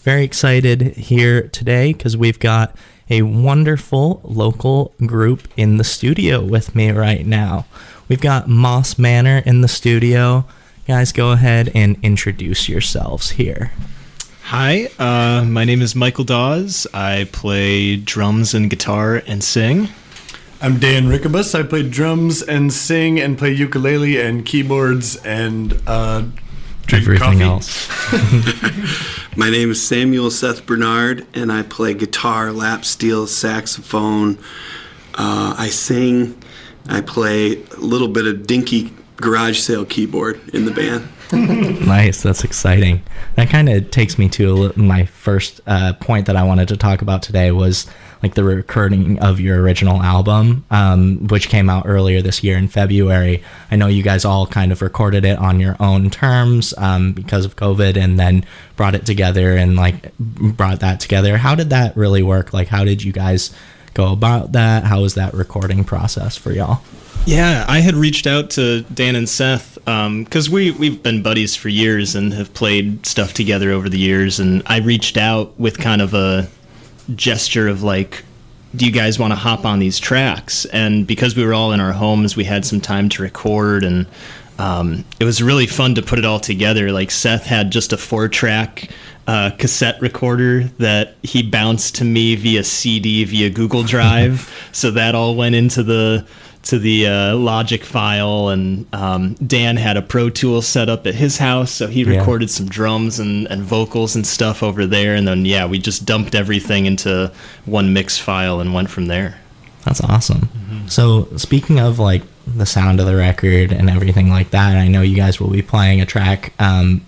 very excited here today because we've got a wonderful local group in the studio with me right now. We've got Manor in the studio. Guys, go ahead and introduce yourselves here. Hi, my name is Michael Dawes. I play drums and guitar and sing. I'm Dan Rickabus. I play drums and sing and play ukulele and keyboards and drink everything coffee. Else. My name is Samuel Seth Bernard, and I play guitar, lap steel, saxophone. I sing. I play a little bit of dinky garage sale keyboard in the band. Nice, that's exciting. That kind of takes me to my first point that I wanted to talk about today was like the recording of your original album, which came out earlier this year in February. I know you guys all kind of recorded it on your own terms because of COVID, and then brought it together and like brought that together. How did that really work? Like, how did you guys go about that? How was that recording process for y'all? Yeah, I had reached out to Dan and Seth because we've been buddies for years and have played stuff together over the years. And I reached out with kind of a gesture of like, do you guys want to hop on these tracks? And because we were all in our homes, we had some time to record, and it was really fun to put it all together. Like Seth had just a 4-track cassette recorder that he bounced to me via CD via Google Drive. So that all went into the Logic file, and Dan had a Pro Tool set up at his house, so he recorded some drums and vocals and stuff over there, and then we just dumped everything into one mix file and went from there. That's awesome. Mm-hmm. So speaking of like the sound of the record and everything like that, I know you guys will be playing a track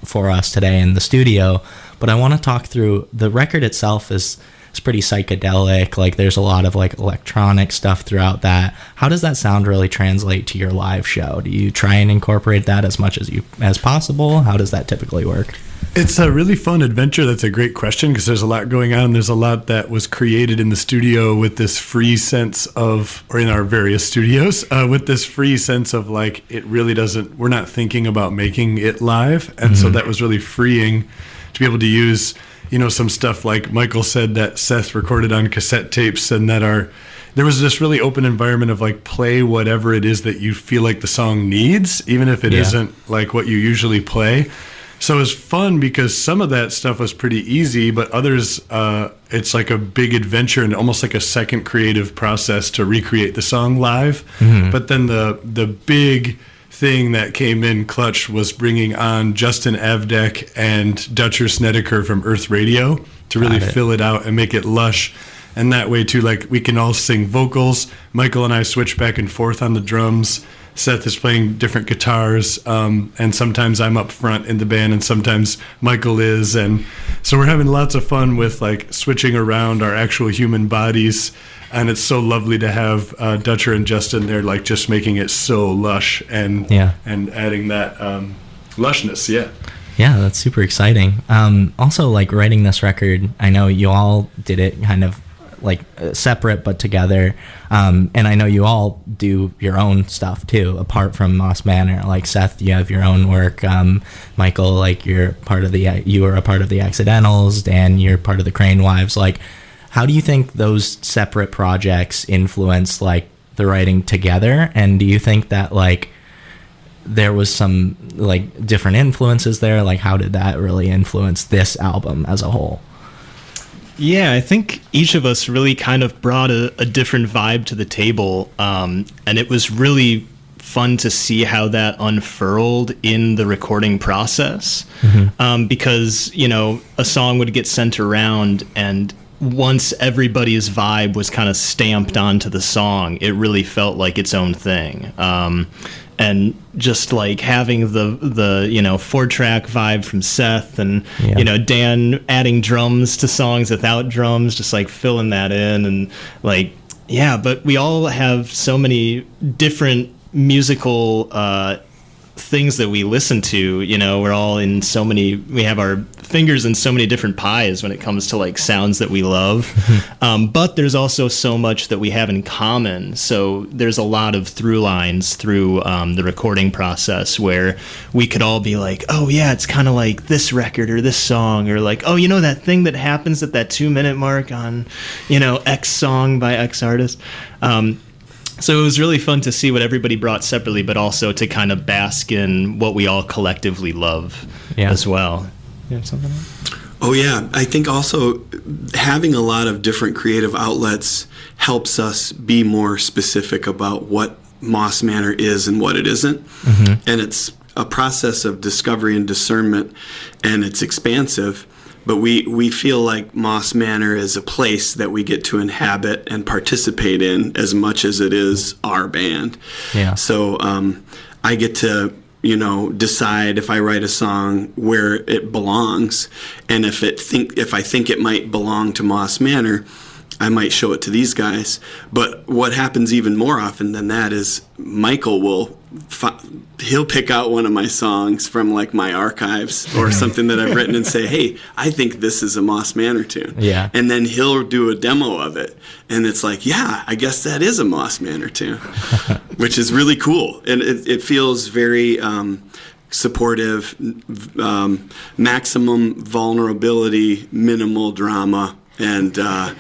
for us today in the studio, but I want to talk through the record itself. It's pretty psychedelic. Like there's a lot of like electronic stuff throughout that. How does that sound really translate to your live show? Do you try and incorporate that as much as possible? How does that typically work? It's a really fun adventure. That's a great question because there's a lot going on. There's a lot that was created in the studio with this free sense of, or in our various studios, with this free sense of like, it really doesn't, we're not thinking about making it live. And so that was really freeing to be able to use, some stuff like Michael said that Seth recorded on cassette tapes, and that there was this really open environment of like, play whatever it is that you feel like the song needs, even if it isn't like what you usually play. So it was fun because some of that stuff was pretty easy, but others, it's like a big adventure and almost like a second creative process to recreate the song live. Mm-hmm. But then the big thing that came in clutch was bringing on Justin Avdek and Dutcher Snedeker from Earth Radio to really fill it out and make it lush. And that way too, like we can all sing vocals. Michael and I switch back and forth on the drums. Seth is playing different guitars, and sometimes I'm up front in the band and sometimes Michael is. And so we're having lots of fun with like switching around our actual human bodies. And it's so lovely to have Dutcher and Justin there, like just making it so lush and adding that lushness. Yeah, that's super exciting. Also, like writing this record, I know you all did it kind of like separate but together, and I know you all do your own stuff too, apart from Manor. Like Seth, you have your own work. Michael, like you were a part of the Accidentals. Dan, you're part of the Crane Wives. Like, how do you think those separate projects influence like the writing together? And do you think that like there was some like different influences there? Like how did that really influence this album as a whole? Yeah, I think each of us really kind of brought a different vibe to the table. And it was really fun to see how that unfurled in the recording process. Mm-hmm. Because, a song would get sent around, and once everybody's vibe was kind of stamped onto the song, it really felt like its own thing. And just like having the 4-track vibe from Seth and, Dan adding drums to songs without drums, just like filling that in. And like, but we all have so many different musical things that we listen to. You know, we're all in so many, we have our fingers in so many different pies when it comes to like sounds that we love. But there's also so much that we have in common. So there's a lot of through lines through the recording process where we could all be like, oh yeah, it's kind of like this record or this song, or like, oh, you know, that thing that happens at that 2-minute mark on, you know, X song by X artist. So it was really fun to see what everybody brought separately, but also to kind of bask in what we all collectively love as well. You have something else? Oh, yeah. I think also having a lot of different creative outlets helps us be more specific about what Moss Manor is and what it isn't. Mm-hmm. And it's a process of discovery and discernment, and it's expansive. But we feel like Moss Manor is a place that we get to inhabit and participate in as much as it is our band. Yeah. So I get to, you know, decide if I write a song where it belongs, and if I think it might belong to Moss Manor, I might show it to these guys. But what happens even more often than that is Michael will he'll pick out one of my songs from like my archives or something that I've written and say, hey, I think this is a Moss Manor tune. Yeah. And then he'll do a demo of it. And it's like, yeah, I guess that is a Moss Manor tune, which is really cool. And it feels very supportive, maximum vulnerability, minimal drama, and a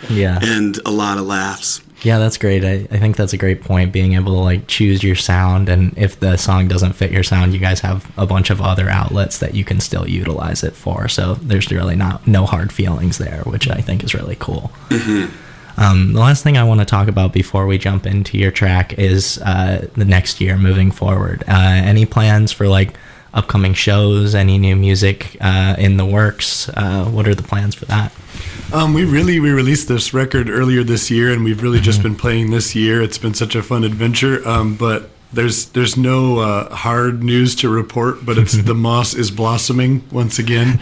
lot of laughs. Yeah, that's great. I think that's a great point, being able to like choose your sound, and if the song doesn't fit your sound, you guys have a bunch of other outlets that you can still utilize it for. So there's really no hard feelings there, which I think is really cool. Mm-hmm. The last thing I want to talk about before we jump into your track is the next year moving forward. Any plans for like upcoming shows, any new music in the works? What are the plans for that? We released this record earlier this year, and we've really just been playing this year. It's been such a fun adventure, but there's no hard news to report, but it's the moss is blossoming once again.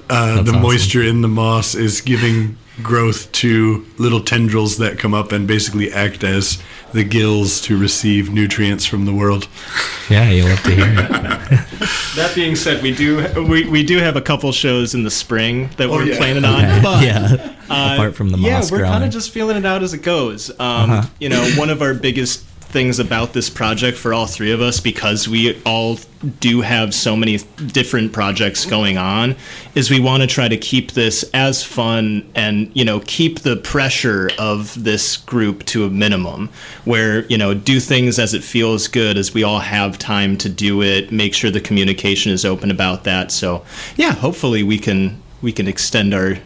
The awesome. Moisture in the moss is giving growth to little tendrils that come up and basically act as the gills to receive nutrients from the world. Yeah, you love to hear it. That being said, we do have a couple shows in the spring that we're planning on. Okay. But, apart from the moss we're growing. kind of just feeling it out as it goes. You know, one of our biggest things about this project for all three of us, because we all do have so many different projects going on, is we want to try to keep this as fun and, you know, keep the pressure of this group to a minimum, where, you know, do things as it feels good, as we all have time to do it, make sure the communication is open about that. So yeah, hopefully we can extend our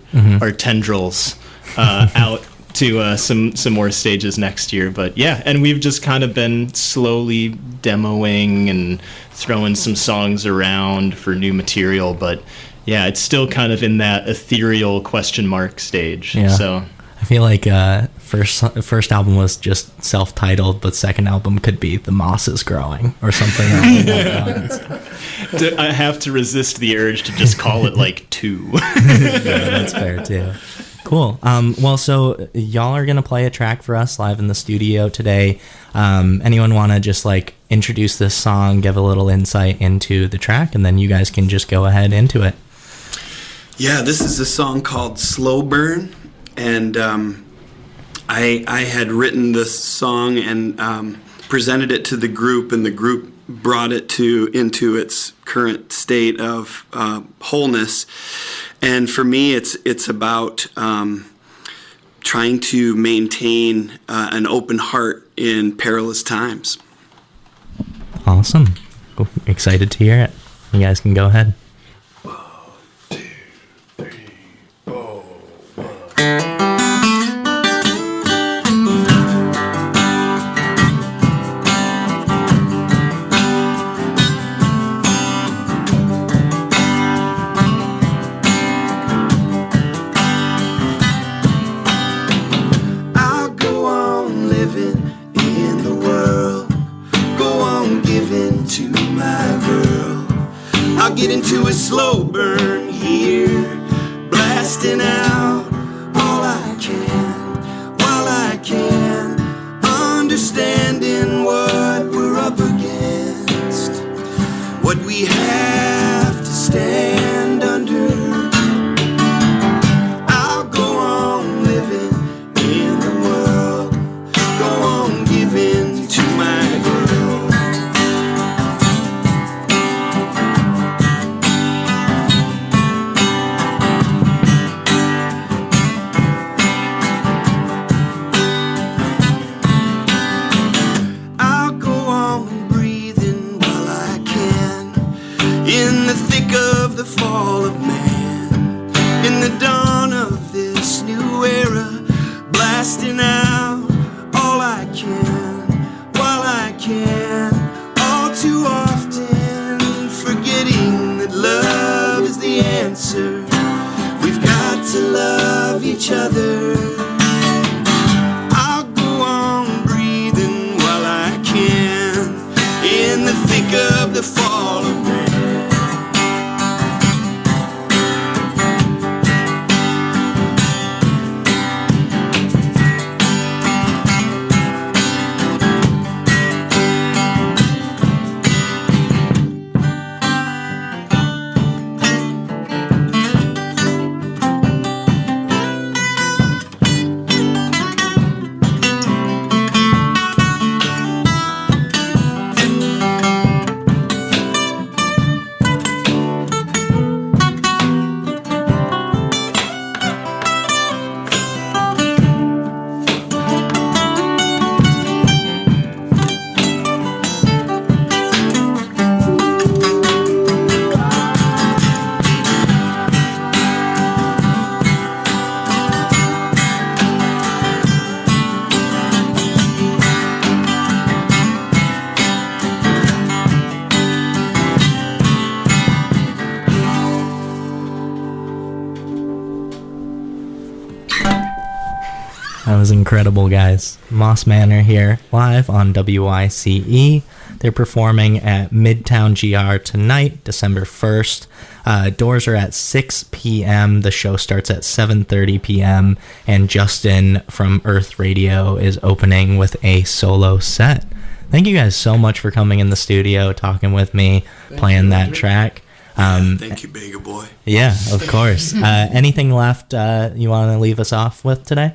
tendrils out to some more stages next year. But yeah, and we've just kind of been slowly demoing and throwing some songs around for new material, but yeah, it's still kind of in that ethereal question mark stage. Yeah. So I feel like first album was just self-titled, but second album could be The Moss is Growing or something like that. I have to resist the urge to just call it like 2. Yeah, that's fair too. Cool. Well, so y'all are going to play a track for us live in the studio today. Anyone want to just like introduce this song, give a little insight into the track, and then you guys can just go ahead into it. Yeah, this is a song called Slow Burn, and I had written this song and presented it to the group, and the group brought it into its current state of wholeness. And for me, it's about trying to maintain an open heart in perilous times. Awesome. Excited to hear it. You guys can go ahead. 1, 2, 3, 4, 1. Get into to love each other. I'll go on breathing while I can in the thick of the fall of man. That was incredible, guys. Moss Manor here, live on WYCE. They're performing at Midtown GR tonight, December 1st. Doors are at 6 p.m. The show starts at 7:30 p.m. And Justin from Earth Radio is opening with a solo set. Thank you guys so much for coming in the studio, talking with me, playing that track. Thank you, Bagel Boy. Yeah, of course. Anything left you want to leave us off with today?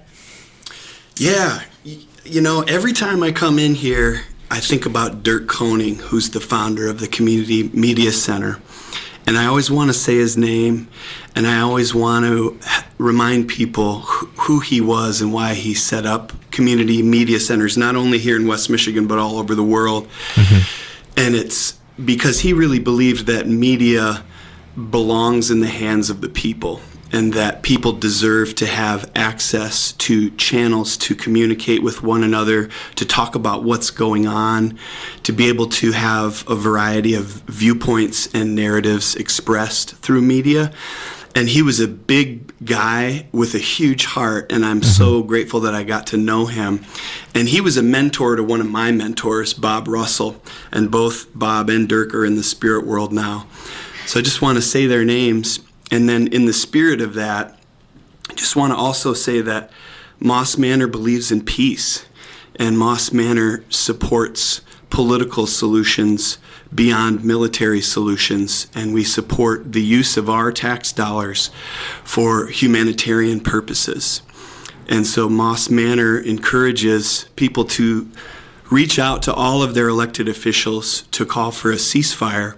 Yeah, you know, every time I come in here, I think about Dirk Koning, who's the founder of the Community Media Center. And I always want to say his name, and I always want to remind people who he was and why he set up community media centers, not only here in West Michigan, but all over the world. And it's because he really believed that media belongs in the hands of the people, and that people deserve to have access to channels to communicate with one another, to talk about what's going on, to be able to have a variety of viewpoints and narratives expressed through media. And he was a big guy with a huge heart, and I'm so grateful that I got to know him. And he was a mentor to one of my mentors, Bob Russell, and both Bob and Dirk are in the spirit world now. So I just want to say their names. And then in the spirit of that, I just want to also say that Moss Manor believes in peace, and Moss Manor supports political solutions beyond military solutions, and we support the use of our tax dollars for humanitarian purposes. And so Moss Manor encourages people to reach out to all of their elected officials to call for a ceasefire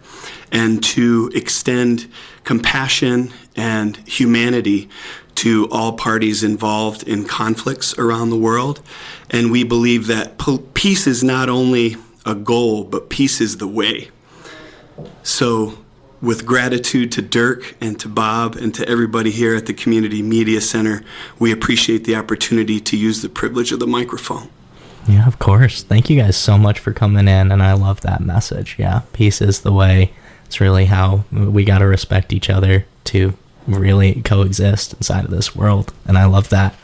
and to extend compassion and humanity to all parties involved in conflicts around the world. And we believe that peace is not only a goal, but peace is the way. So with gratitude to Dirk and to Bob and to everybody here at the Community Media Center, we appreciate the opportunity to use the privilege of the microphone. Yeah, of course. Thank you guys so much for coming in, and I love that message. Yeah, peace is the way. It's really how we got to respect each other to really coexist inside of this world, and I love that.